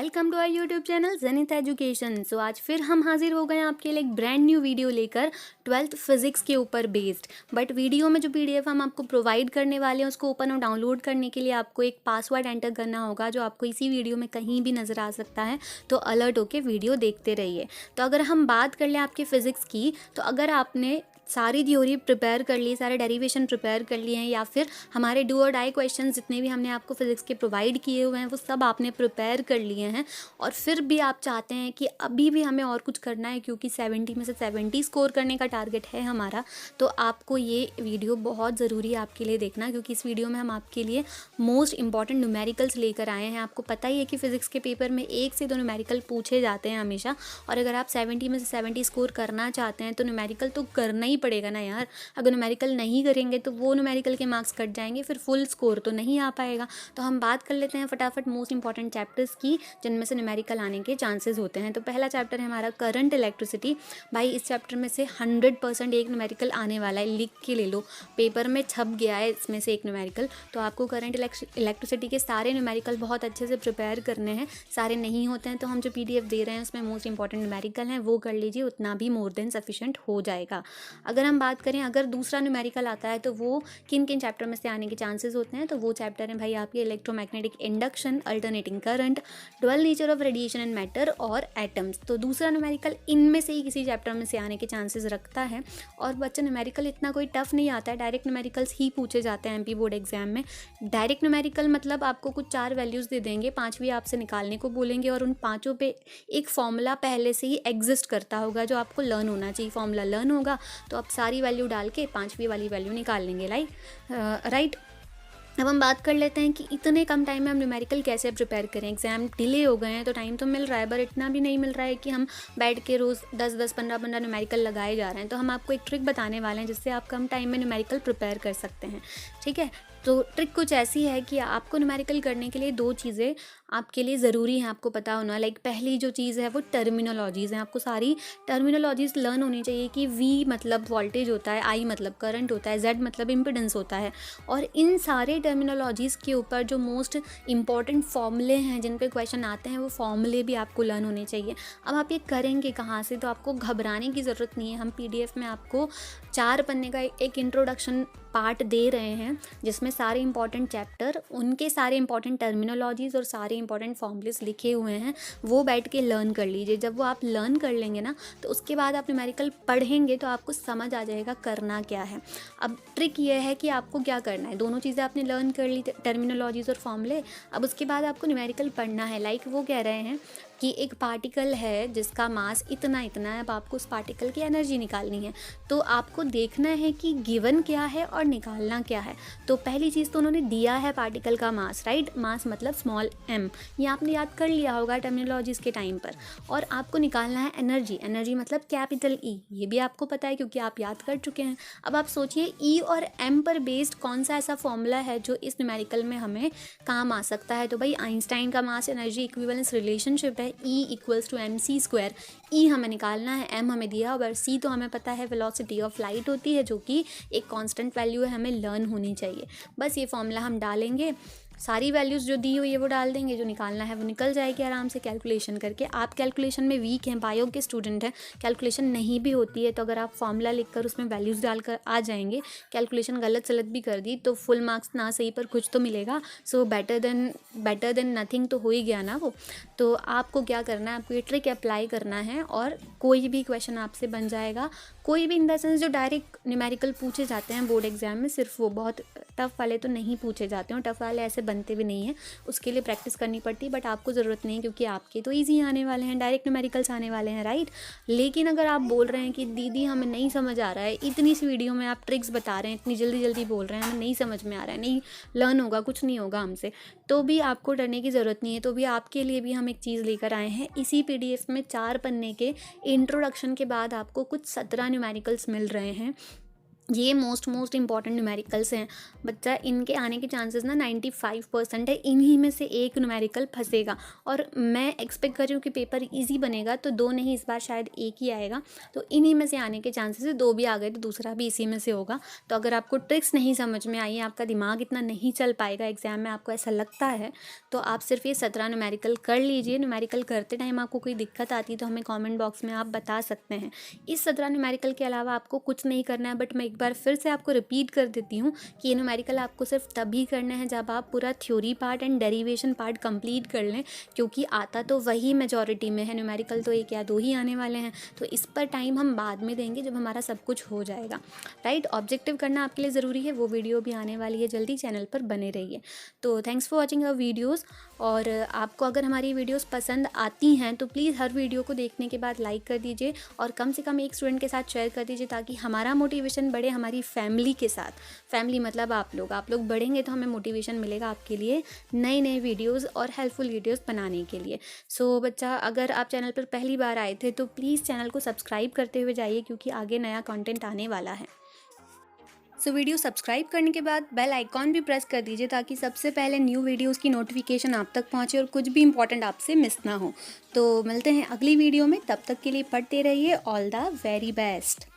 Welcome to our YouTube channel Janit education. So आज फिर हम हाजिर हो गए हैं आपके लिए एक ब्रांड न्यू वीडियो लेकर 12th फिजिक्स के ऊपर बेस्ड। बट वीडियो में जो पीडीएफ हम आपको प्रोवाइड करने वाले हैं उसको ओपन और डाउनलोड करने के लिए आपको एक पासवर्ड एंटर करना होगा जो आपको इसी वीडियो में कहीं भी नज़र आ सकता है। तो अलर्ट होकर वीडियो देखते रहिए। तो अगर हम बात कर लें आपके फिजिक्स की, तो अगर आपने सारी थ्योरी प्रिपेयर कर ली, सारे डेरिवेशन प्रिपेयर कर लिए हैं, या फिर हमारे डू और डाई क्वेश्चन जितने भी हमने आपको फिजिक्स के प्रोवाइड किए हुए हैं वो सब आपने प्रिपेयर कर लिए हैं, और फिर भी आप चाहते हैं कि अभी भी हमें और कुछ करना है क्योंकि 70 में से 70 स्कोर करने का टारगेट है हमारा, तो आपको ये वीडियो बहुत ज़रूरी है आपके लिए देखना, क्योंकि इस वीडियो में हम आपके लिए मोस्ट इंपॉर्टेंट न्यूमेरिकल्स लेकर आए हैं। आपको पता ही है कि फिजिक्स के पेपर में 1 से 2 न्यूमेरिकल पूछे जाते हैं हमेशा, और अगर आप 70 में से 70 स्कोर करना चाहते हैं तो न्यूमेरिकल तो करना ही पड़ेगा ना यार। अगर न्यूमेरिकल नहीं करेंगे तो वो न्यूमेरिकल के मार्क्स कट जाएंगे, फिर फुल स्कोर तो नहीं आ पाएगा। तो हम बात कर लेते हैं फटाफट मोस्ट इंपॉर्टेंट चैप्टर्स की जिनमें से न्यूमेरिकल आने के चांसेस होते हैं। तो पहला चैप्टर है हमारा करंट इलेक्ट्रिसिटी। भाई इस चैप्टर में से 100% एक न्यूमेरिकल आने वाला है, लिख के ले लो, पेपर में छप गया है इसमें से एक न्यूमेरिकल। तो आपको करंट इलेक्ट्रिसिटी के सारे न्यूमेरिकल बहुत अच्छे से प्रिपेयर करने हैं। सारे नहीं होते हैं तो हम जो PDF दे रहे हैं उसमें मोस्ट इंपॉर्टेंट न्यूमेरिकल हैं वो कर लीजिए, उतना भी मोर देन सफिशिएंट हो जाएगा। अगर हम बात करें अगर दूसरा न्यूमेरिकल आता है तो वो किन किन चैप्टर में से आने के चांसेस होते हैं, तो वो चैप्टर हैं भाई आपके electromagnetic induction, alternating current, dual nature of radiation and matter और एटम्स। तो दूसरा न्यूमेरिकल इनमें से ही किसी चैप्टर में से आने के चांसेस रखता है। और बच्चा न्यूमेरिकल इतना कोई टफ नहीं आता है, डायरेक्ट न्यूमेरिकल्स ही पूछे जाते हैं MP बोर्ड एग्जाम में। डायरेक्ट न्यूमेरिकल मतलब आपको कुछ 4 वैल्यूज़ दे देंगे, 5वीं आपसे निकालने को बोलेंगे, और उन पाँचों पे एक फॉर्मूला पहले से ही एग्जिस्ट करता होगा जो आपको लर्न होना चाहिए। फॉर्मूला लर्न होगा तो आप सारी वैल्यू डाल के 5वीं वाली वैल्यू निकाल लेंगे, राइट। अब हम बात कर लेते हैं कि इतने कम टाइम में हम न्यूमेरिकल कैसे प्रिपेयर करें। एग्जाम डिले हो गए हैं तो टाइम तो मिल रहा है, पर इतना भी नहीं मिल रहा है कि हम बैठ के रोज़ 10-10 15-15 न्यूमेरिकल लगाए जा रहे हैं। तो हम आपको एक ट्रिक बताने वाले हैं जिससे आप कम टाइम में न्यूमेरिकल प्रिपेयर कर सकते हैं, ठीक है। तो ट्रिक कुछ ऐसी है कि आपको न्यूमेरिकल करने के लिए 2 चीज़ें आपके लिए ज़रूरी हैं, आपको पता होना। लाइक पहली जो चीज़ है वो टर्मिनोलॉजीज़ हैं। आपको सारी टर्मिनोलॉजीज़ लर्न होनी चाहिए कि V मतलब वोल्टेज होता है, I मतलब करंट होता है, Z मतलब इम्पिडेंस होता है, और इन सारे टर्मिनोलॉजीज़ के ऊपर जो मोस्ट इंपॉर्टेंट फॉर्मूले हैं जिन पे क्वेश्चन आते हैं वो फॉर्मूले भी आपको लर्न होने चाहिए। अब आप ये करेंगे कहाँ से, तो आपको घबराने की ज़रूरत नहीं है। हम PDF में आपको 4 पन्ने का एक इंट्रोडक्शन पार्ट दे रहे हैं जिसमें सारे इंपॉर्टेंट चैप्टर, उनके सारे इंपॉर्टेंट टर्मिनोलॉजीज़ और सारे इंपॉर्टेंट फॉर्मूलेस लिखे हुए हैं, वो बैठ के लर्न कर लीजिए। जब वो आप लर्न कर लेंगे ना तो उसके बाद आप न्यूमेरिकल पढ़ेंगे तो आपको समझ आ जाएगा करना क्या है। अब ट्रिक ये है कि आपको क्या करना है, दोनों चीज़ें आपने लर्न कर ली, टर्मिनोलॉजीज़ और फॉर्मूले। अब उसके बाद आपको न्यूमेरिकल पढ़ना है। लाइक वो कह रहे हैं कि एक पार्टिकल है जिसका मास इतना इतना है, अब आपको उस पार्टिकल की एनर्जी निकालनी है। तो आपको देखना है कि गिवन क्या है और निकालना क्या है। तो पहली चीज़ तो उन्होंने दिया है पार्टिकल का मास, राइट। मास मतलब स्मॉल m, ये आपने याद कर लिया होगा टर्मिनोलॉजीज़ के टाइम पर। और आपको निकालना है एनर्जी, एनर्जी मतलब कैपिटल E, ये भी आपको पता है क्योंकि आप याद कर चुके हैं। अब आप सोचिए E और M पर बेस्ड कौन सा ऐसा फॉर्मूला है जो इस न्यूमेरिकल में हमें काम आ सकता है। तो भाई आइंस्टाइन का मास एनर्जी इक्विवेलेंस रिलेशनशिप है E = mc²। E हमें निकालना है, M हमें दिया, और C तो हमें पता है वेलोसिटी ऑफ लाइट होती है जो कि एक कांस्टेंट वैल्यू है, हमें लर्न होनी चाहिए। बस ये फॉर्मूला हम डालेंगे, सारी वैल्यूज़ जो दी हुई है वो डाल देंगे, जो निकालना है वो निकल जाएगी आराम से कैलकुलेशन करके। आप कैलकुलेशन में वीक हैं, बायो के स्टूडेंट हैं, कैलकुलेशन नहीं भी होती है, तो अगर आप फॉर्मूला लिखकर उसमें वैल्यूज़ डालकर आ जाएंगे, कैलकुलेशन गलत सलत भी कर दी तो फुल मार्क्स ना सही पर कुछ तो मिलेगा। सो बेटर देन नथिंग तो हो ही गया ना वो। तो आपको क्या करना है, आपको ये ट्रिक अप्लाई करना है और कोई भी क्वेश्चन आपसे बन जाएगा। कोई भी इन द सेंस जो डायरेक्ट न्यूमेरिकल पूछे जाते हैं बोर्ड एग्जाम में, सिर्फ वो, बहुत टफ वाले तो नहीं पूछे जाते हैं, टफ वाले ऐसे बनते भी नहीं हैं, उसके लिए प्रैक्टिस करनी पड़ती है। बट आपको ज़रूरत नहीं है क्योंकि आपके तो ईजी आने वाले हैं, डायरेक्ट न्यूमेरिकल्स आने वाले हैं, राइट। लेकिन अगर आप बोल रहे हैं कि दीदी हमें नहीं समझ आ रहा है, इतनी सी वीडियो में आप ट्रिक्स बता रहे हैं, इतनी जल्दी जल्दी बोल रहे हैं, हमें नहीं समझ में आ रहा है, नहीं लर्न होगा, कुछ नहीं होगा हमसे, तो भी आपको डरने की ज़रूरत नहीं है। तो भी आपके लिए भी हम एक चीज़ लेकर आए हैं। इसी PDF में 4 पन्ने के इंट्रोडक्शन के बाद आपको कुछ 17 न्यूमेरिकल्स मिल रहे हैं ये मोस्ट इंपॉर्टेंट न्यूमेरिकल्स हैं बच्चा। इनके आने के चांसेस ना 95% है। इन्हीं में से एक न्यूमेरिकल फंसेगा और मैं एक्सपेक्ट कर रही हूँ कि पेपर इजी बनेगा, तो 2 नहीं इस बार शायद एक ही आएगा। तो इन्हीं में से आने के चांसेस है। 2 भी आ गए तो दूसरा भी इसी में से होगा। तो अगर आपको ट्रिक्स नहीं समझ में आई, आपका दिमाग इतना नहीं चल पाएगा एग्जाम में, आपको ऐसा लगता है, तो आप सिर्फ ये 17 न्यूमेरिकल कर लीजिए। न्यूमेरिकल करते टाइम आपको कोई दिक्कत आती है तो हमें कॉमेंट बॉक्स में आप बता सकते हैं। इस 17 न्यूमेरिकल के अलावा आपको कुछ नहीं करना है। बट मैं एक बार फिर से आपको रिपीट कर देती हूँ कि ये न्यूमेरिकल आपको सिर्फ तभी करना है जब आप पूरा theory part and derivation part complete कर लें, क्योंकि आता तो वही मेजॉरिटी में है। न्यूमेरिकल तो 1 या 2 ही आने वाले हैं, तो इस पर टाइम हम बाद में देंगे जब हमारा सब कुछ हो जाएगा, राइट। ऑब्जेक्टिव करना आपके लिए ज़रूरी है। वो वीडियो भी आने वाली है जल्दी, चैनल पर बने रहिए। तो thanks for watching our videos. और आपको अगर हमारी वीडियोज़ पसंद आती हैं तो प्लीज़ हर वीडियो को देखने के बाद लाइक कर दीजिए और कम से कम एक स्टूडेंट के साथ शेयर कर दीजिए, ताकि हमारा मोटिवेशन बढ़े हमारी फैमिली के साथ। फैमिली मतलब आप लोग बढ़ेंगे तो हमें मोटिवेशन मिलेगा आपके लिए नए वीडियोज़ और हेल्पफुल वीडियोज़ बनाने के लिए। सो बच्चा, अगर आप चैनल पर पहली बार आए थे तो प्लीज़ चैनल को सब्सक्राइब करते हुए जाइए, क्योंकि आगे नया कंटेंट आने वाला है। सो वीडियो सब्सक्राइब करने के बाद बेल आइकॉन भी प्रेस कर दीजिए, ताकि सबसे पहले न्यू वीडियोस की नोटिफिकेशन आप तक पहुंचे और कुछ भी इंपॉर्टेंट आपसे मिस ना हो। तो मिलते हैं अगली वीडियो में, तब तक के लिए पढ़ते रहिए। All the very best.